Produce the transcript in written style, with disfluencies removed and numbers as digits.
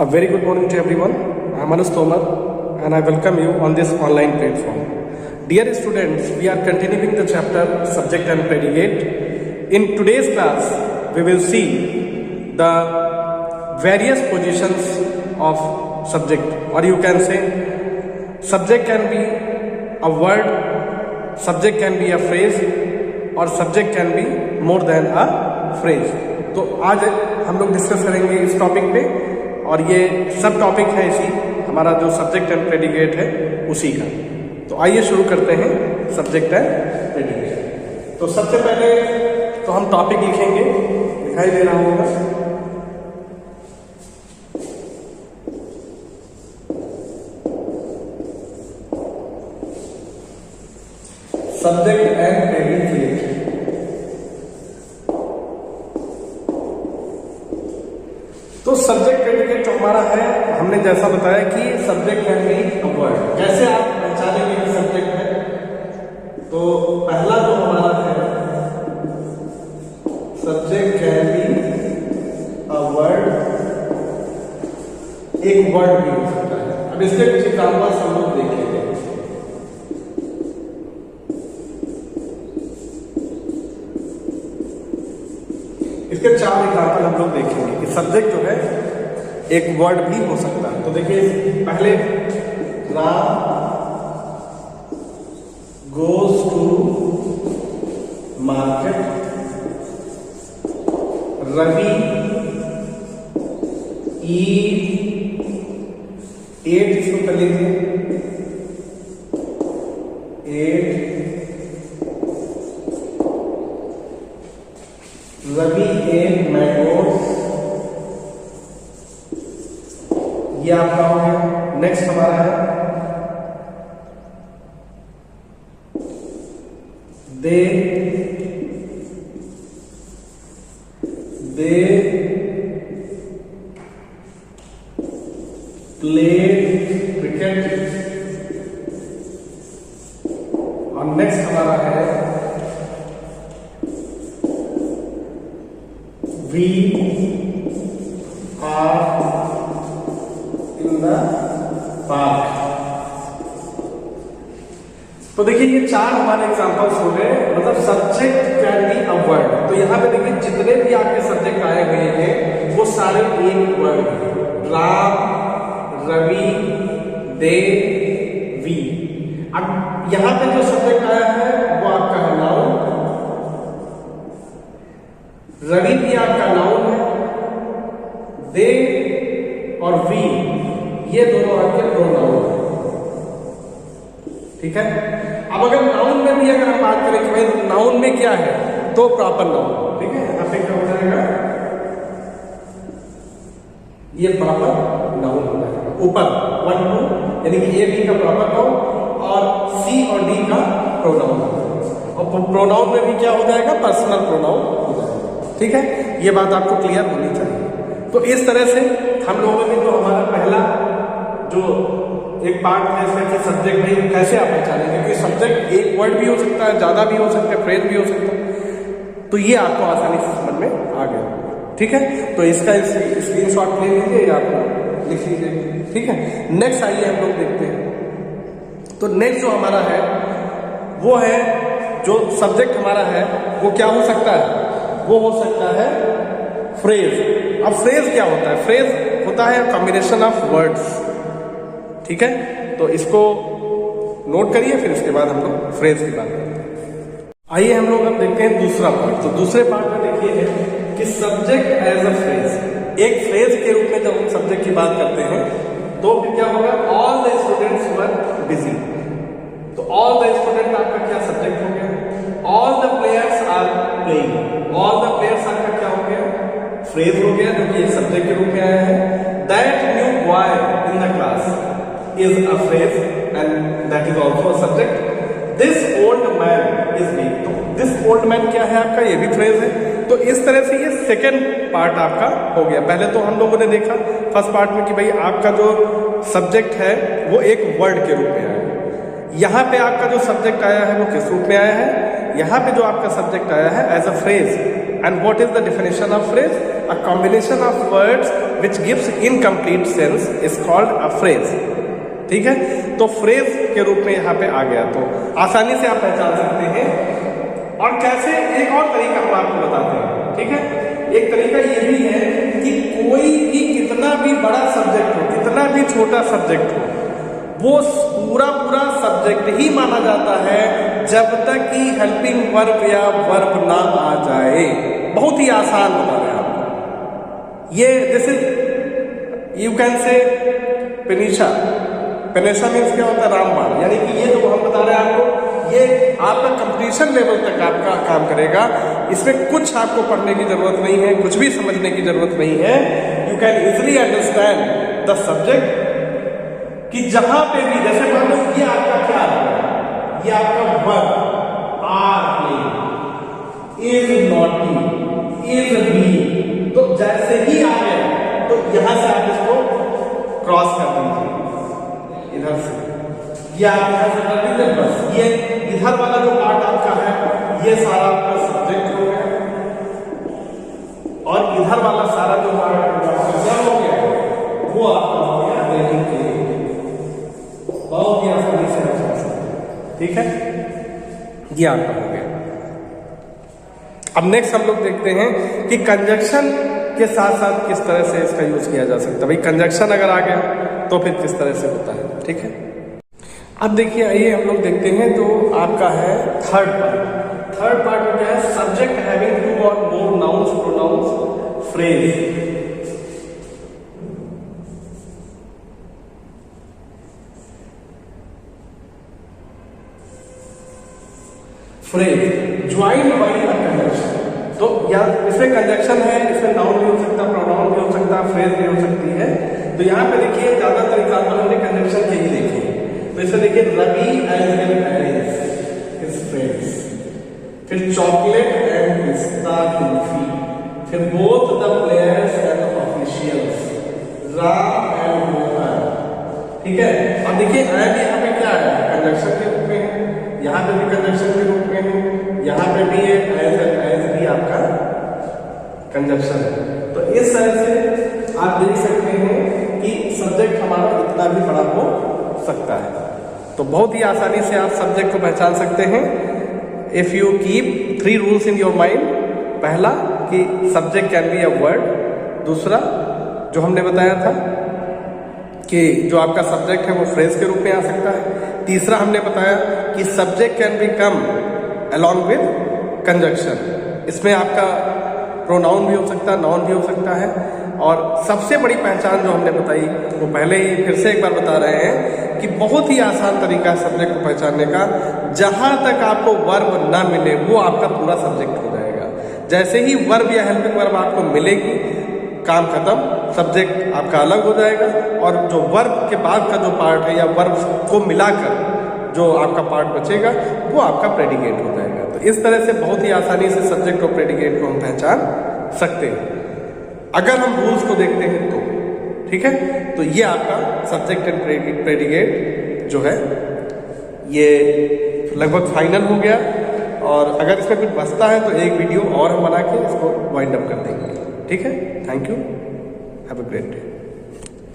A very good morning to everyone. I am Anush Tomar and I welcome you on this online platform. Dear students, we are continuing the chapter Subject and Predicate. In today's class, we will see the various positions of subject, or you can say subject can be a word, subject can be a phrase, और subject can be more than a phrase. तो आज हम लोग discuss करेंगे इस topic पे, और ये सब टॉपिक है इसी हमारा जो सब्जेक्ट एंड प्रेडिकेट है उसी का। तो आइए शुरू करते हैं सब्जेक्ट एंड प्रेडिकेट। तो सबसे पहले तो हम टॉपिक लिखेंगे, दिखाई दे रहा होगा, सब्जेक्ट एंड प्रेडिकेट। तो सब्जेक्ट प्रेडिकेट जो हमारा है, हमने जैसा बताया कि subject can be a word. कैसे आप पहचानेंगे कि सब्जेक्ट है? तो पहला जो हमारा है, subject can be a word, एक वर्ड भी हो सकता है। अब इसके कुछ एग्जाम्पल्स हम लोग देखेंगे। इसके 4 एग्जाम्पल हम लोग देखेंगे कि सब्जेक्ट जो है एक वर्ड भी हो सकता है। तो देखिए, पहले Ram goes to market, Ravi ate, इसको कर लीजिए, रवि एट मैंगोज, ये आपका हो गया। नेक्स्ट हमारा है दे प्लेड क्रिकेट, और नेक्स्ट हमारा है We are in the park। तो देखिए, ये 4 हमारे एग्जांपल्स हो गए, मतलब subject can be a word. तो यहाँ पे देखिए, जितने भी आपके सब्जेक्ट आए हुए हैं वो सारे एक वर्ड हैं। राम, रवि, दे, वी। अब यहाँ पे जो सब्जेक्ट आया है वो आपका है नाउन, रवि भी आपका नाउन है, दे और वी ये दोनों आपके प्रोनाउन है। ठीक है। अब अगर नाउन में भी अगर हम बात करें कि भाई नाउन में क्या है, तो प्रॉपर नाउन। ठीक है, यहाँ पे क्या हो जाएगा, ये प्रॉपर नाउन हो जाएगा। ऊपर 1 2 यानी कि ए बी का प्रॉपर नाउन और सी और डी का प्रोनाउन, और प्रोनाउन में भी क्या हो जाएगा, पर्सनल प्रोनाउन हो जाएगा। ठीक है, ये बात आपको क्लियर होनी चाहिए। तो इस तरह से हम लोगों ने जो हमारा पहला जो एक पार्ट है इसमें कि सब्जेक्ट में कैसे आप पहचानेंगे, क्योंकि सब्जेक्ट एक वर्ड भी हो सकता है, ज्यादा भी हो सकता है, फ्रेज भी हो सकता है। तो ये आपको आसानी से समझ में आ गया। ठीक है, तो इसका स्क्रीनशॉट ले लीजिए या आप लिख लीजिए। ठीक है, नेक्स्ट आइए हम लोग देखते हैं। तो नेक्स्ट जो हमारा है वो है, जो सब्जेक्ट हमारा है वो क्या हो सकता है, वो हो सकता है फ्रेज। अब फ्रेज क्या होता है? फ्रेज होता है कॉम्बिनेशन ऑफ वर्ड्स। ठीक है, तो इसको नोट करिए, फिर इसके बाद हम लोग फ्रेज की बात करते हैं। आइए हम लोग अब देखते हैं दूसरा पार्ट। तो दूसरे पार्ट में देखिए है कि सब्जेक्ट एज अ फ्रेज, एक फ्रेज के रूप में जब हम सब्जेक्ट की बात करते हैं तो फिर क्या होगा, all the students were busy. तो ऑल द स्टूडेंट आपका क्या सब्जेक्ट हो गया, all the players are playing, all the players आपका क्या हो गया, फ्रेज हो गया, जो कि एक सब्जेक्ट के रूप में आया है। That new boy in the class is a phrase and that is also a subject. This old man is weak, तो दिस ओल्ड मैन क्या है आपका, ये भी फ्रेज है। तो इस तरह से ये सेकेंड पार्ट आपका हो गया। पहले तो हम लोगों ने देखा फर्स्ट पार्ट में कि भाई आपका जो सब्जेक्ट है वो एक वर्ड के रूप में आया है। यहाँ पे आपका जो सब्जेक्ट आया है वो किस रूप में आया है, यहाँ पे जो आपका सब्जेक्ट आया है as a phrase. And what is the definition of phrase? A combination of words which gives incomplete sense is called a phrase. ठीक है, तो फ्रेज के रूप में यहाँ पे आ गया, तो आसानी से आप पहचान सकते हैं। और कैसे, एक और तरीका हम आपको बताते हैं। ठीक है, एक तरीका ये भी है कि कोई भी कितना भी बड़ा सब्जेक्ट हो, कितना भी छोटा सब्जेक्ट हो, वो पूरा सब्जेक्ट ही माना जाता है जब तक कि हेल्पिंग वर्ब या वर्ब ना आ जाए। बहुत ही आसान बता रहे हैं आपको ये। This is, you can say पेनिशा। पेनिशा means क्या होता है? रामबाण। यानी कि ये जो हम बता रहे हैं आपको, ये आपका कंप्लीशन लेवल तक आपका काम करेगा। इसमें कुछ आपको पढ़ने की जरूरत नहीं है, कुछ भी समझने की जरूरत नहीं है। You can easily understand the subject कि जहां पे भी, जैसे मान लो ये आपका क्या है, ये आपका verb are playing, is naughty, is be, तो जैसे ही आ गया तो यहां से आप इसको क्रॉस कर दीजिए इधर से, ये आप यहां से कर दीजिए बस। ये इधर वाला जो पार्ट आपका है ये सारा आपका सब्जेक्ट हो गया, और इधर वाला सारा जो पार्ट आपका हो गया वो आपका हो गया रेडिंग के। बहुत ही आसानी से आप समझ सकते हैं। ठीक है, ये आपका हो गया। अब नेक्स्ट हम लोग देखते हैं कि कंजक्शन के साथ साथ किस तरह से इसका यूज किया जा सकता है। भाई कंजक्शन अगर आ गया तो फिर किस तरह से होता है। ठीक है, अब देखिए, आइए हम लोग देखते हैं जो आपका है थर्ड पार्ट। थर्ड पार्ट में क्या है? Subject having two or more nouns, pronouns, phrase. Phrase joined by a conjunction. तो या इसमें कंजक्शन है, इसमें नाउन भी हो सकता है, प्रोनाउन भी हो सकता है, फ्रेज भी हो सकती है। तो यहाँ पे देखिए ज्यादातर एग्जाम्पल हमने कंजक्शन के ही देखे। तो इसमें देखिए रवि एंड हिज फ्रेंड्स, फिर चॉकलेट एंड पिस्ता कुल्फी, फिर both the players and officials, Ram and Mohan. ठीक है, अब देखिए एंड यहाँ पे क्या है? कंजक्शन के रूप में है, यहाँ पे भी कंजक्शन के रूप में है, यहाँ पे भी एज भी आपका कंजक्शन है। तो इस तरह से आप देख सकते हैं कि सब्जेक्ट हमारा इतना भी बड़ा हो सकता है। तो बहुत ही आसानी से आप सब्जेक्ट को पहचान सकते हैं if you keep 3 rules in your mind. पहला कि subject can be a word, दूसरा जो हमने बताया था कि जो आपका सब्जेक्ट है वो फ्रेज के रूप में आ सकता है, तीसरा हमने बताया कि subject can be come along with conjunction. इसमें आपका प्रोनाउन भी हो सकता है, नाउन भी हो सकता है। और सबसे बड़ी पहचान जो हमने बताई वो पहले ही फिर से एक बार बता रहे हैं कि बहुत ही आसान तरीका है सब्जेक्ट को पहचानने का। जहां तक आपको वर्ब ना मिले वो आपका पूरा सब्जेक्ट हो जाएगा। जैसे ही वर्ब या हेल्पिंग वर्ब आपको मिलेगी, काम खत्म, सब्जेक्ट आपका अलग हो जाएगा। और जो वर्ब के बाद का जो पार्ट है या वर्ब को मिलाकर जो आपका पार्ट बचेगा वो आपका प्रेडिकेट हो जाएगा। तो इस तरह से बहुत ही आसानी से सब्जेक्ट और प्रेडिकेट को हम पहचान सकते हैं अगर हम रूल्स को देखते हैं तो। ठीक है, तो ये आपका सब्जेक्ट एंड प्रेडिकेट जो है ये लगभग फाइनल हो गया। और अगर इसमें कुछ बचता है तो एक वीडियो और हम बना के इसको वाइंड अप कर देंगे। ठीक है, thank you, have a great day.